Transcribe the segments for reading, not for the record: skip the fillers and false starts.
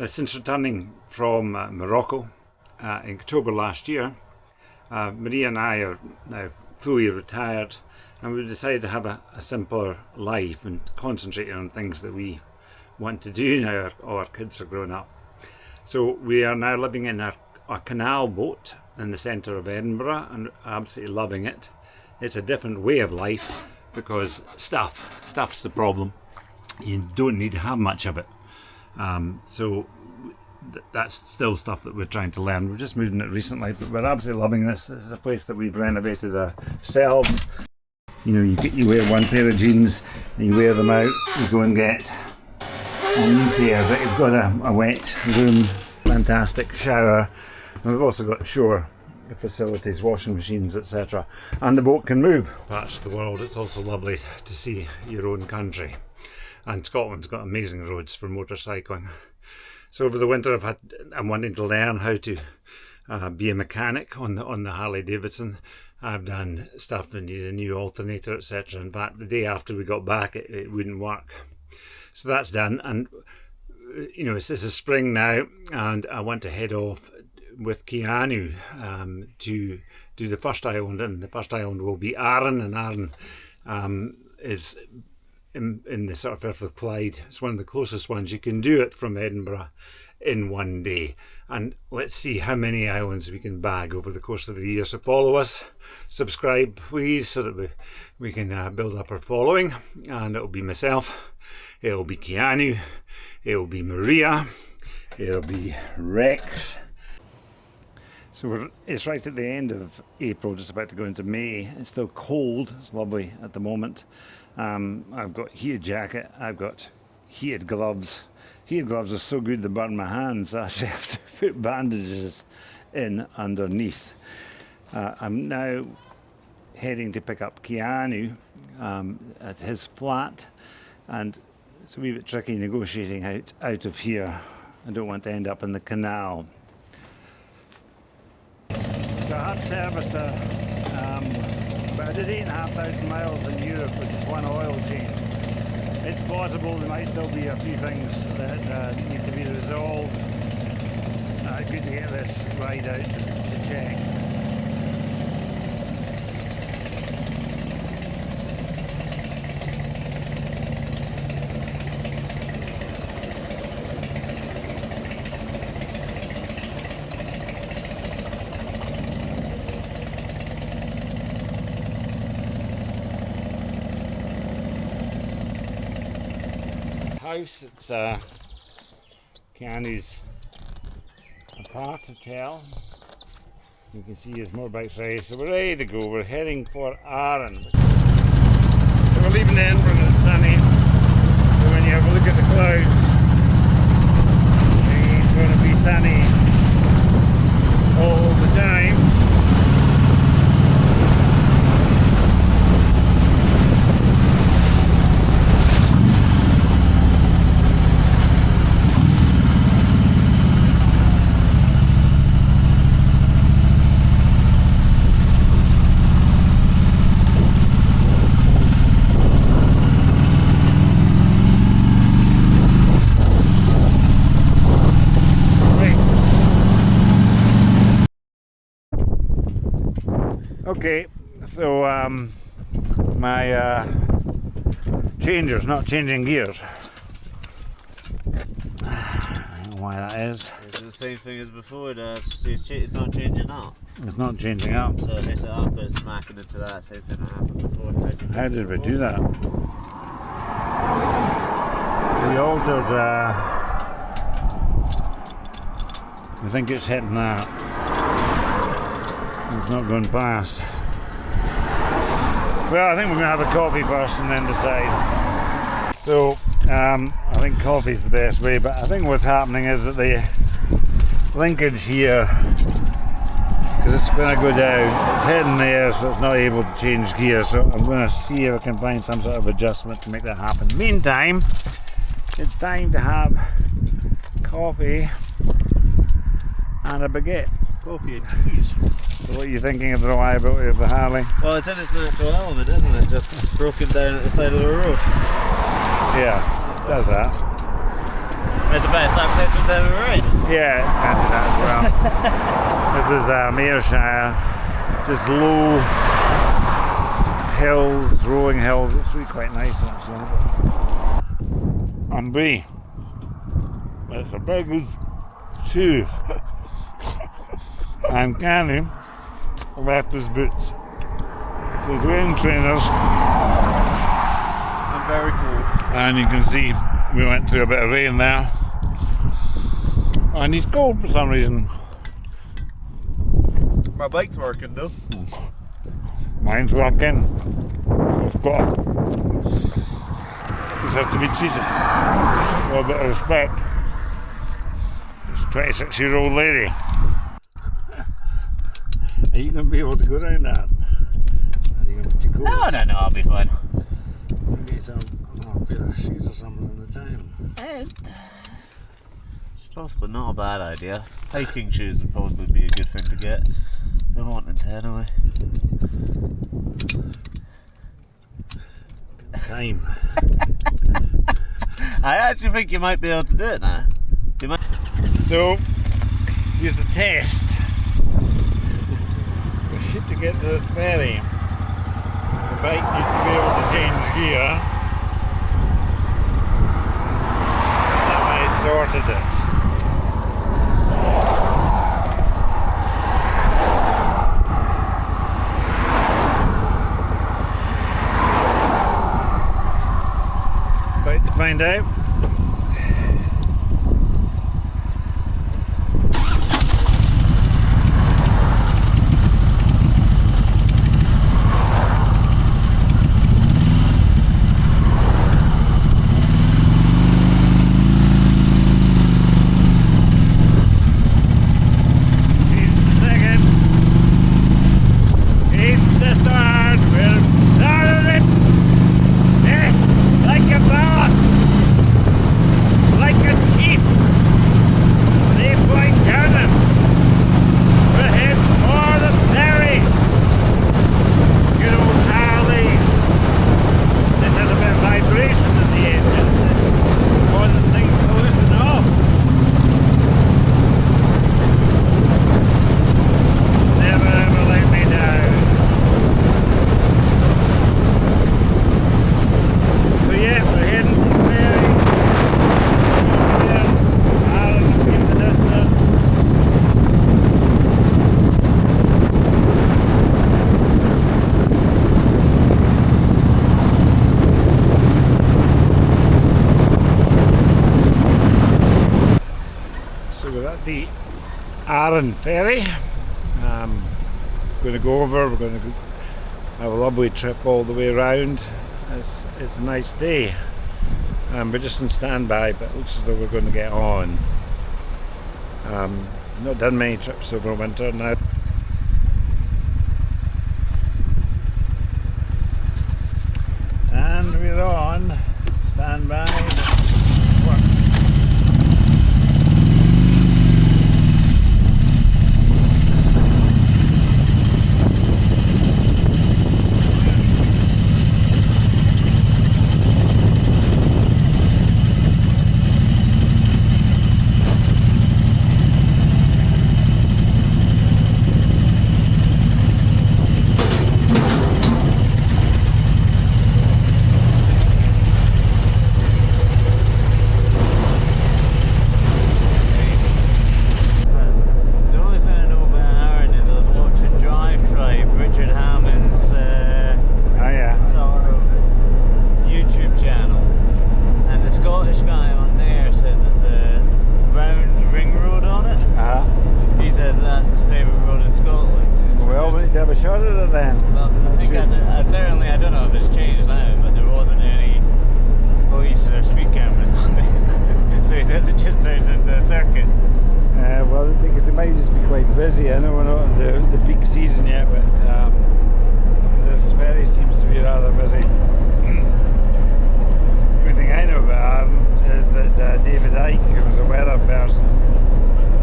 Since returning from Morocco in October last year, Maria and I are now fully retired, and we've decided to have a simpler life and concentrate on things that we want to do now all our kids are grown up. So we are now living in a canal boat in the centre of Edinburgh and absolutely loving it. It's a different way of life because stuff's the problem. You don't need to have much of it. So that's still stuff that we're trying to learn. We've just moved in it recently, but we're absolutely loving this. This is a place that we've renovated ourselves. You know, you wear one pair of jeans and you wear them out, you go and get a new pair, but you've got a wet room, fantastic shower, and we've also got shore facilities, washing machines, etc. And the boat can move parts of the world. It's also lovely to see your own country. And Scotland's got amazing roads for motorcycling. So over the winter I'm wanting to learn how to be a mechanic on the Harley Davidson. I've done stuff and needed a new alternator, etc. In fact, the day after we got back it wouldn't work. So that's done, and you know, this is spring now and I want to head off with Keanu to do the first island, and the first island will be Arran, and Arran is in the sort of Firth of Clyde. It's one of the closest ones. You can do it from Edinburgh in one day, and let's see how many islands we can bag over the course of the year. So follow us, subscribe please, so that we can build up our following. And it'll be myself, it'll be Keanu, it'll be Maria, it'll be Rex. So it's right at the end of April, just about to go into May. It's still cold, it's lovely at the moment. I've got heated jacket, I've got heated gloves. Heated gloves are so good they burn my hands, I actually have to put bandages in underneath. I'm now heading to pick up Keanu at his flat, and it's a wee bit tricky negotiating out of here. I don't want to end up in the canal. So I had serviced but I did 8,500 miles in Europe with one oil change. It's plausible there might still be a few things that need to be resolved. Good to get this ride out to check. House, it's Keanu's apart hotel. You can see his motorbike's ready, so we're ready to go. We're heading for Arran. So we're leaving Edinburgh and it's sunny. So when you have a look at the clouds, it's going to be sunny all the time. Okay, so my changer's not changing gears. I don't know why that is. It's the same thing as before, it's not changing up. It's not changing up. So it hits it up, it's smacking into that, same thing that happened before. How did we do that? We altered, I think it's hitting that. It's not going past. Well, I think we're going to have a coffee first and then decide. So, I think coffee's the best way, but I think what's happening is that the linkage here, because it's going to go down, it's heading there, so it's not able to change gear. So I'm going to see if I can find some sort of adjustment to make that happen. Meantime, it's time to have coffee and a baguette. Coffee and cheese. So what are you thinking of the reliability of the Harley? Well, it's in its natural element, isn't it? Just broken down at the side of the road. Yeah, it does that. It's the best place I've ever been. Yeah, it's kind of that as well. This is Mershire, just low hills, rolling hills. It's really quite nice actually. And B, it's a big tooth. And Keanu left his boots. So he's wearing trainers. I'm very cool. And you can see we went through a bit of rain there. And he's cold for some reason. My bike's working though. Mine's working. This has to be treated with a bit of respect. It's a 26-year-old lady. Are you going to be able to go down that? Are you going to be too cold? No, I'll be fine. Get some pair of shoes or something in the time. It's possibly not a bad idea. Hiking shoes would probably be a good thing to get. I'm wanting to anyway. Time. I actually think you might be able to do it now. You might. So, here's the test. We need to get to this ferry. The bike needs to be able to change gear. And I sorted it. About to find out. So we're at the Arran ferry. Going to go over, we're going to have a lovely trip all the way around. It's a nice day. We're just in standby, but it looks as though we're going to get on. Not done many trips over winter now. And we're on standby. Scottish guy on there says that the round ring road on it, he says that's his favourite road in Scotland. Well, we need to have a shot at it then. Well, I think I don't know if it's changed now, but there wasn't any police or speed cameras on it. So he says it just turns into a circuit. Well, the thing is, it might just be quite busy. I know we're not in the peak season yet, but this ferry seems to be rather busy. The thing I know about Arran is that David Icke, who was a weather person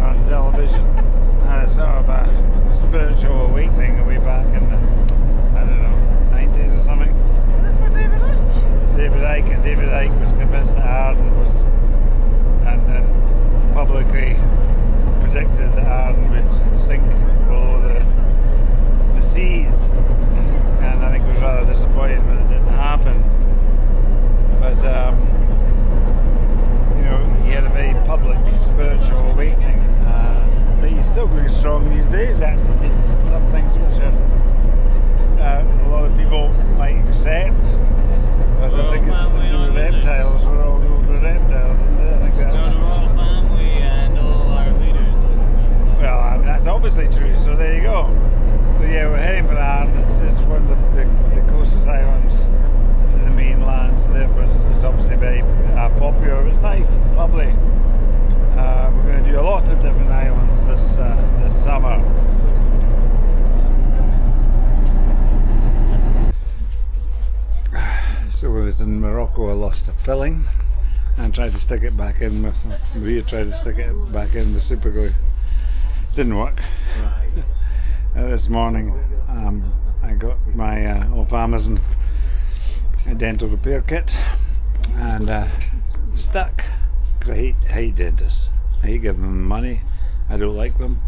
on television, had a sort of a spiritual awakening way back in the, I don't know, 90s or something. Is this for David Icke? David Icke was convinced that Arran was, and publicly predicted that Arran would sink below the seas, and I think it was rather disappointing when it didn't happen. But he had a very public spiritual awakening, but he's still going strong these days. Actually, says some things which are a lot of people might accept. But I think it's to do with reptiles. We're all over reptiles, isn't it? I think that's... No, the royal family and all our leaders. Well, I mean, that's obviously true, so there you go. So yeah, we're heading for Arran. It's one of the closest islands to the mainland, so therefore it's obviously very popular. It's nice, it's lovely. We're going to do a lot of different islands this summer. So I was in Morocco, I lost a filling and tried to stick it back in with Maria tried to stick it back in with super glue. Didn't work. This morning I got my off Amazon a dental repair kit and stuck because I hate dentists. I hate giving them money. I don't like them,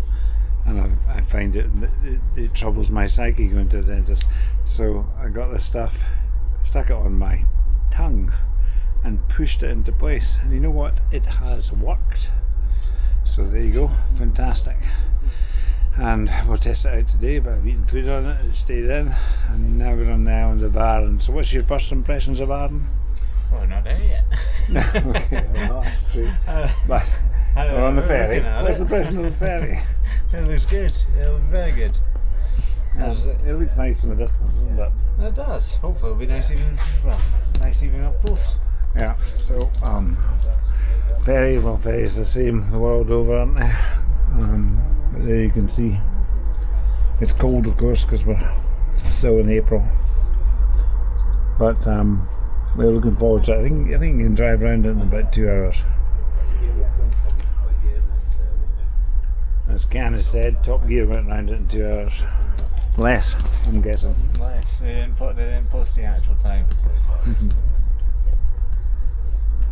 and I find it troubles my psyche going to a dentist. So I got this stuff, stuck it on my tongue and pushed it into place, and you know what, it has worked. So there you go, fantastic. And we'll test it out today, but I've eaten food on it, it stayed in, and now we're on the island of Arran. So what's your first impressions of Arran? Oh, not there yet. No, okay, well, that's true. But we're on the ferry. What's the impression of the ferry? It looks good, it looks very good. It looks nice from a distance, doesn't it? It does. Hopefully it'll be nice even up close. Yeah, so ferries the same the world over, aren't they? But there you can see it's cold, of course, because we're still in April. But we're looking forward to it. I think you can drive around it in about 2 hours. As Keanu said, Top Gear went around it in 2 hours. Less, I'm guessing. Less. They didn't post the actual time.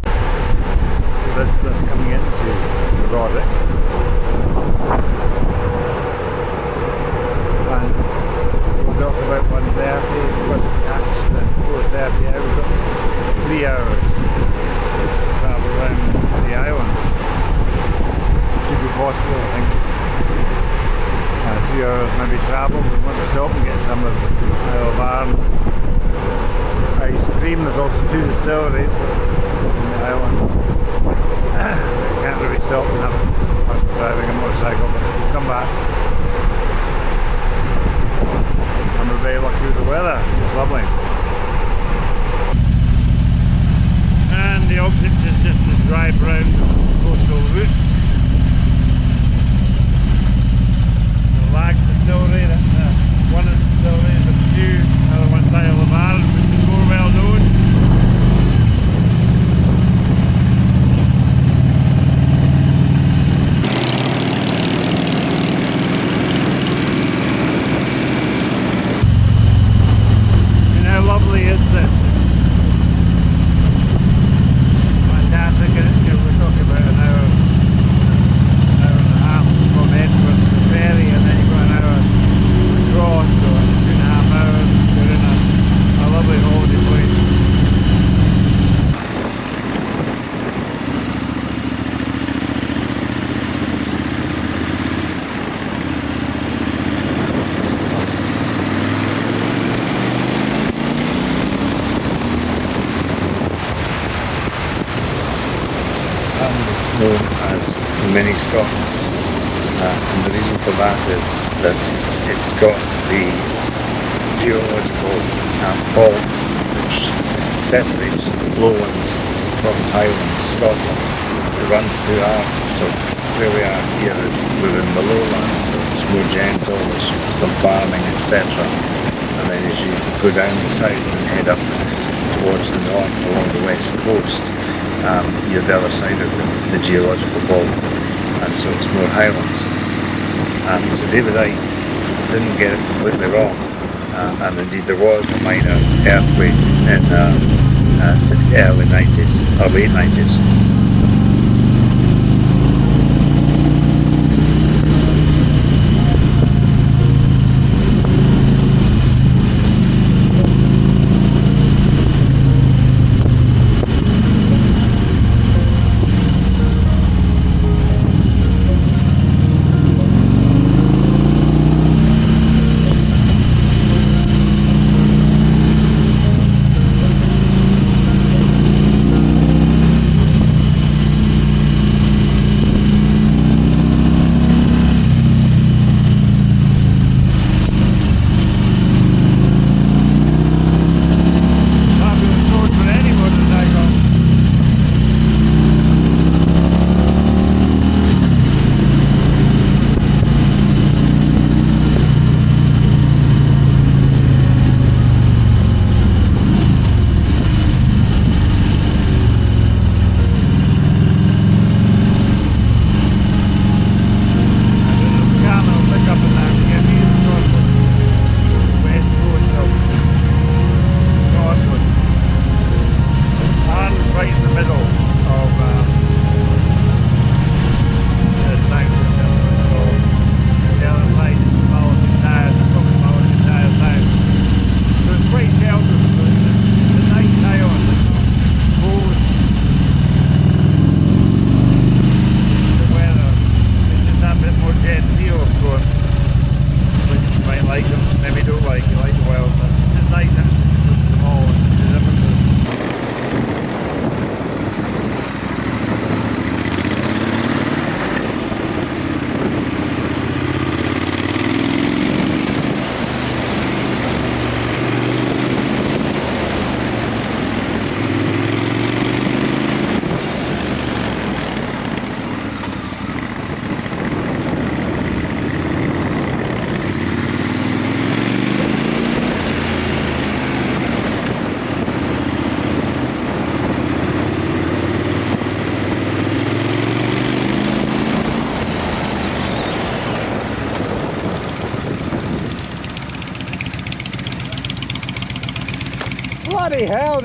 So this is coming into the Roddick. And we'll talk about 1:30. We've got to catch the 4:30 out. We've got 3 hours to travel around the island. Should be possible, I think. 2 hours maybe travel. We want to stop and get some of the Isle of Arran ice cream. There's also 2 distilleries in the island. Can't really stop and have us driving a motorcycle, but we'll come back. And we're very lucky with the weather. It's lovely. And the object is just to drive around coastal routes. Lag distillery, that's one of the distilleries, and 2, other one's Isle of Arran, which is more well known. And how lovely is this? Fantastic, we're talking about an hour and a half from Edinburgh to the ferry, and then you've got an hour across, so 2.5 hours. We're in a lovely holiday place. Is known as Mini Scotland, and the reason for that is that it's got the geological fault which separates lowlands from highlands Scotland. It runs through Arran, so where we are here is we're in the lowlands, so it's more gentle, there's some farming, etc. And then as you go down the south and head up towards the north along the west coast, you're the other side of the geological fault, and so it's more highlands. So David Icke didn't get it completely wrong, and indeed there was a minor earthquake in the early 90s, or late 90s.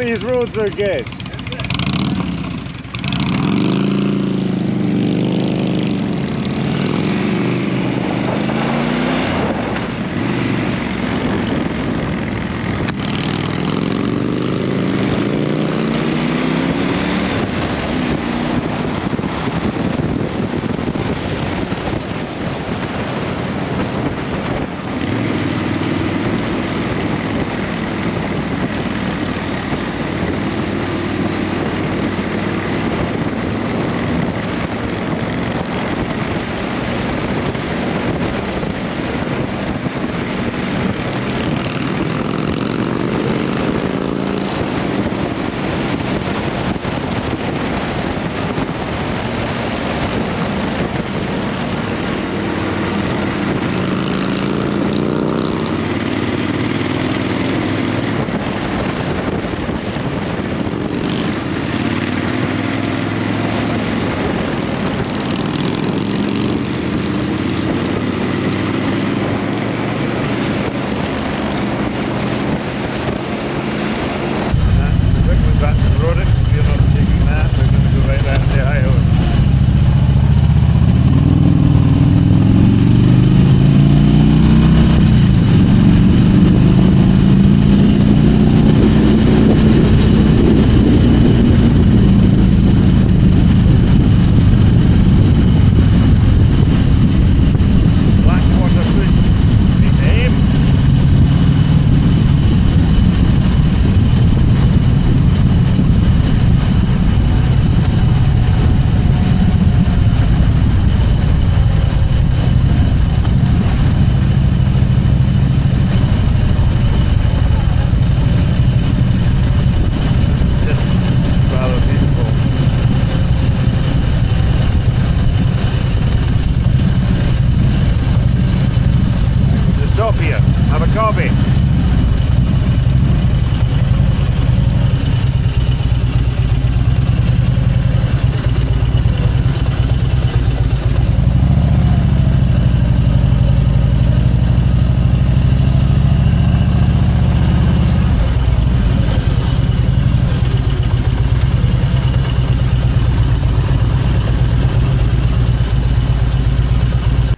these roads are good.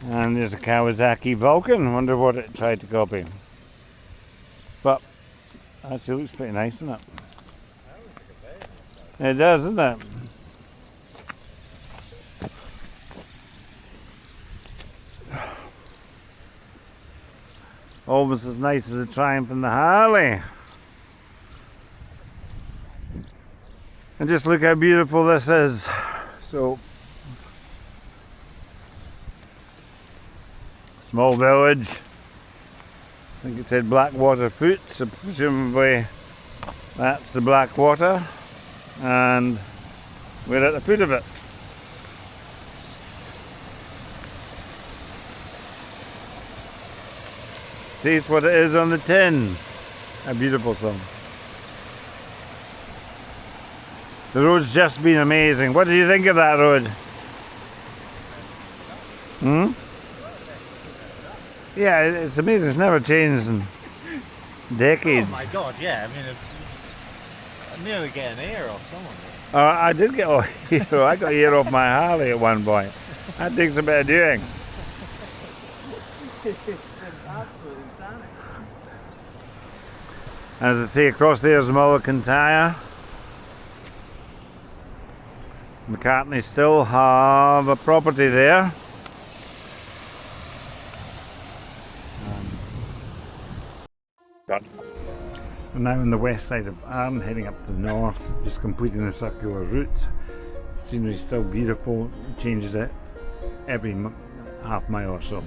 And there's a Kawasaki Vulcan. Wonder what it tried to copy. But actually looks pretty nice, doesn't it? It does, doesn't it? Almost as nice as the Triumph and the Harley. And just look how beautiful this is. So, small village. I think it said Blackwater Foot, so presumably that's the Blackwater, and we're at the foot of it. See, it's what it is on the tin. A beautiful song. The road's just been amazing. What do you think of that road? Yeah, it's amazing. It's never changed in decades. Oh my god, yeah. I mean, I nearly get an ear off someone. I did get I got ear off my Harley at one point. That takes a bit of doing. It's absolutely insanity. As I say, across there is Mulligan. McCartney still have a property there. We're now on the west side of Arran, heading up to the north, just completing the circular route. Scenery is still beautiful, it changes it every half mile or so.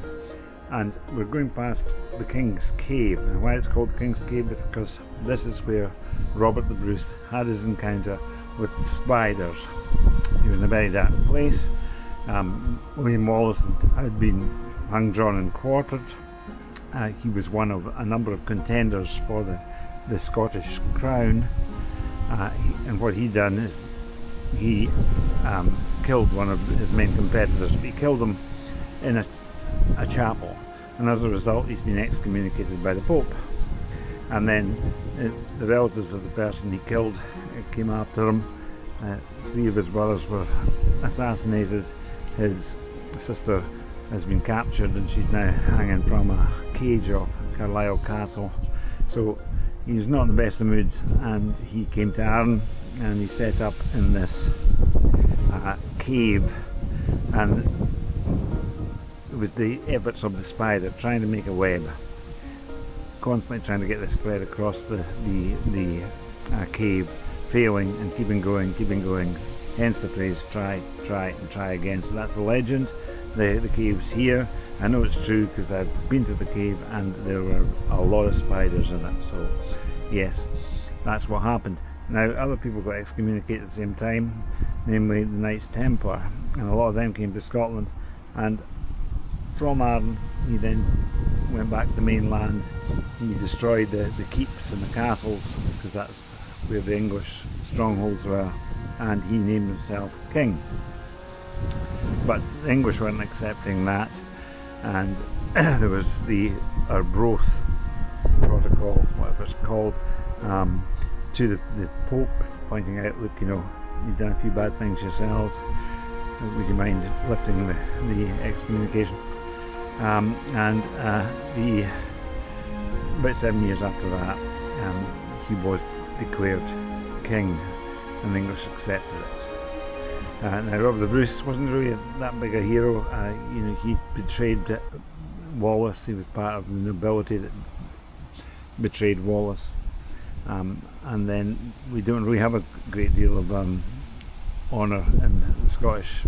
And we're going past the King's Cave. And why it's called the King's Cave is because this is where Robert the Bruce had his encounter with the spiders. He was in a very dark place. William Wallace had been hung, drawn and quartered. He was one of a number of contenders for the Scottish crown, and what he done is he killed one of his main competitors. He killed him in a chapel, and as a result he's been excommunicated by the Pope. and then the relatives of the person he killed came after him. 3 of his brothers were assassinated. His sister has been captured and she's now hanging from a cage off Carlisle Castle. So he was not in the best of moods, and he came to Arran and he set up in this cave, and it was the efforts of the spider trying to make a web, constantly trying to get this thread across the cave, failing and keeping going, hence the phrase try and try again. So that's the legend. The cave's here. I know it's true because I've been to the cave and there were a lot of spiders in it. So yes, that's what happened. Now other people got excommunicated at the same time, namely the Knights Templar, and a lot of them came to Scotland, and from Arran he then went back to the mainland. He destroyed the keeps and the castles, because that's where the English strongholds were, and he named himself king. But the English weren't accepting that, and there was the Arbroath Protocol, whatever it's called, to the Pope, pointing out, look, you know, you've done a few bad things yourselves, would you mind lifting the excommunication? About 7 years after that, he was declared king, and the English accepted it. Now Robert the Bruce wasn't really that big a hero. You know, he betrayed Wallace. He was part of the nobility that betrayed Wallace, and then we don't really have a great deal of honour in the Scottish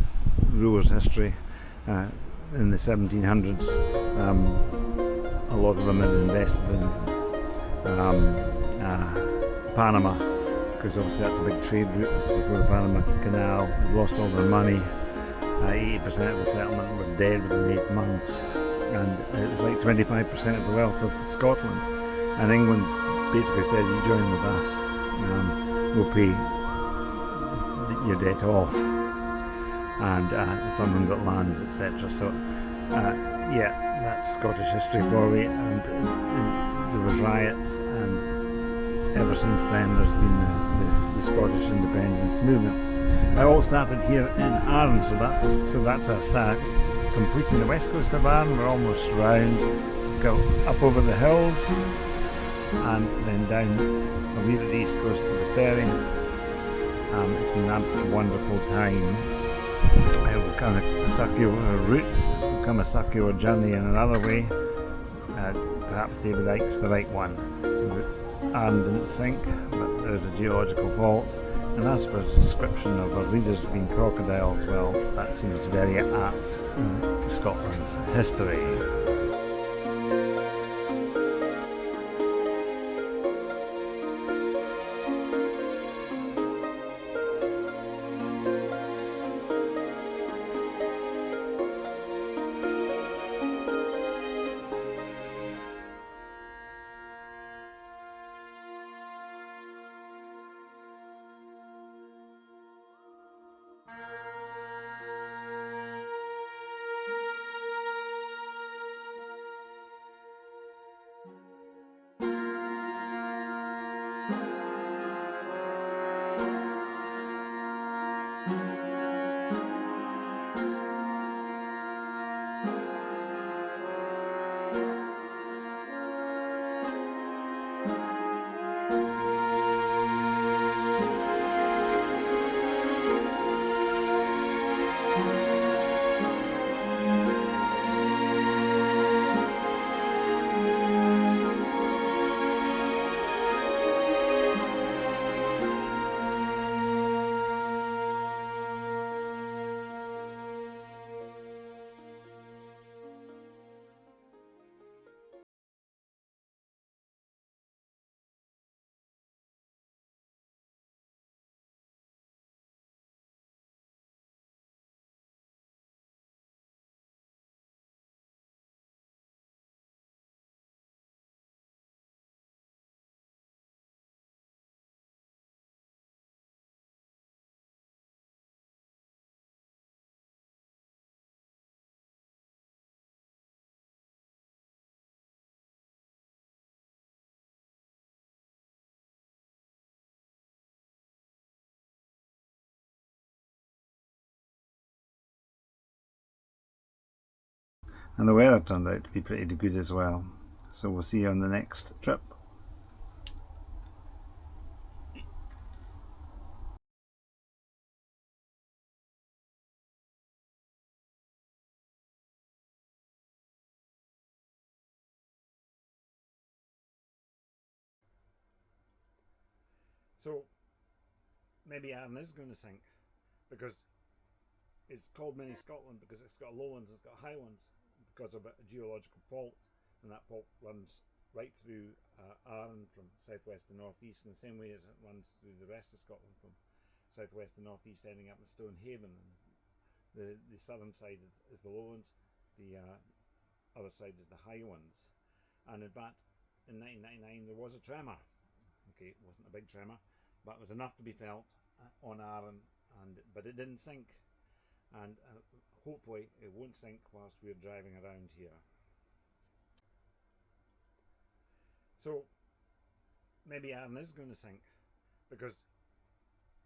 rulers' history. In the 1700s, a lot of them had invested in Panama, because obviously that's a big trade route. This is before the Panama Canal. They'd lost all their money. 80% of the settlement were dead within 8 months, and it was like 25% of the wealth of Scotland. And England basically said, you join with us, we'll pay your debt off, and some of them got lands, etc. So yeah, that's Scottish history for you. And there was riots, and ever since then there's been the Scottish independence movement. It all started here in Arran, so that's us completing the west coast of Arran. We're almost round, go up over the hills, and then down a wee bit the east coast to the ferry. It's been an absolutely wonderful time. We'll kind of suck your route, we'll come a suck your journey in another way. Perhaps David Icke's the right one. Arran didn't sink, but there's a geological fault. And as for the description of our leaders being crocodiles, well, that seems very apt in Scotland's history. And the weather turned out to be pretty good as well. So we'll see you on the next trip. So maybe Arran is going to sink, because it's called Mini Scotland because it's got low ones, it's got high ones because of a geological fault, and that fault runs right through Arran from southwest to northeast, in the same way as it runs through the rest of Scotland from southwest to northeast, ending up in Stonehaven. And the southern side is the low ones, the other side is the high ones. And in fact, in 1999 there was a tremor. Okay, it wasn't a big tremor, but it was enough to be felt on Arran, but it didn't sink, and hopefully it won't sink whilst we're driving around here. So maybe Arran is going to sink, because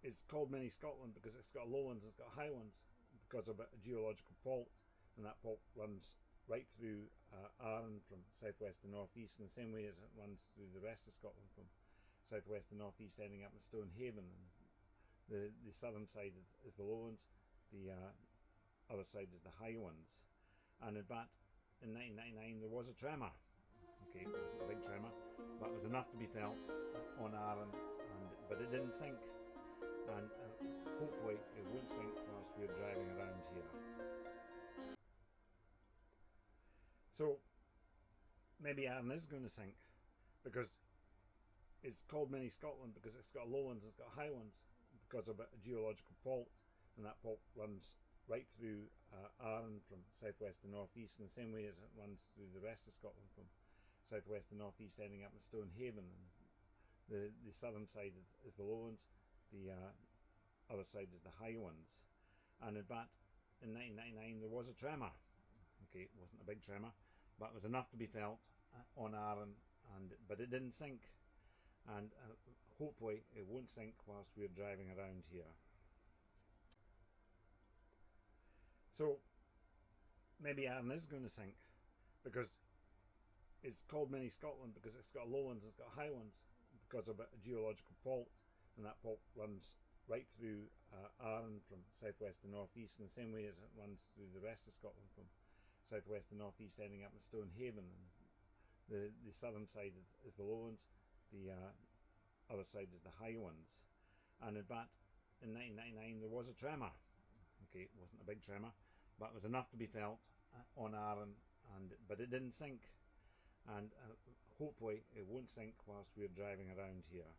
it's called Mini Scotland because it's got low ones, it's got high ones because of a geological fault, and that fault runs right through Arran from southwest to northeast, in the same way as it runs through the rest of Scotland from southwest to northeast, ending up in Stonehaven. And the southern side is the low ones, the other side is the high ones. And in fact, in 1999 there was a tremor. Okay, it wasn't a big tremor, but it was enough to be felt on Arran, but it didn't sink, and hopefully it won't sink whilst we're driving around here. So maybe Arran is going to sink, because it's called Mini Scotland because it's got low ones, it's got high ones because of a geological fault, and that fault runs right through Arran from southwest to northeast, in the same way as it runs through the rest of Scotland from southwest to northeast, ending up in Stonehaven. And the southern side is the low ones, the other side is the high ones. And in fact, in 1999 there was a tremor. Okay, it wasn't a big tremor, but it was enough to be felt on Arran, but it didn't sink, and hopefully it won't sink whilst we're driving around here. So maybe Arran is going to sink, because it's called Mini Scotland because it's got low ones, it's got high ones because of a geological fault, and that fault runs right through Arran from southwest to northeast, in the same way as it runs through the rest of Scotland from southwest to northeast, ending up in Stonehaven. And the southern side is the low ones, the other side is the high ones. And in fact, in 1999 there was a tremor. Okay, it wasn't a big tremor, but it was enough to be felt on Arran, but it didn't sink, and hopefully it won't sink whilst we're driving around here.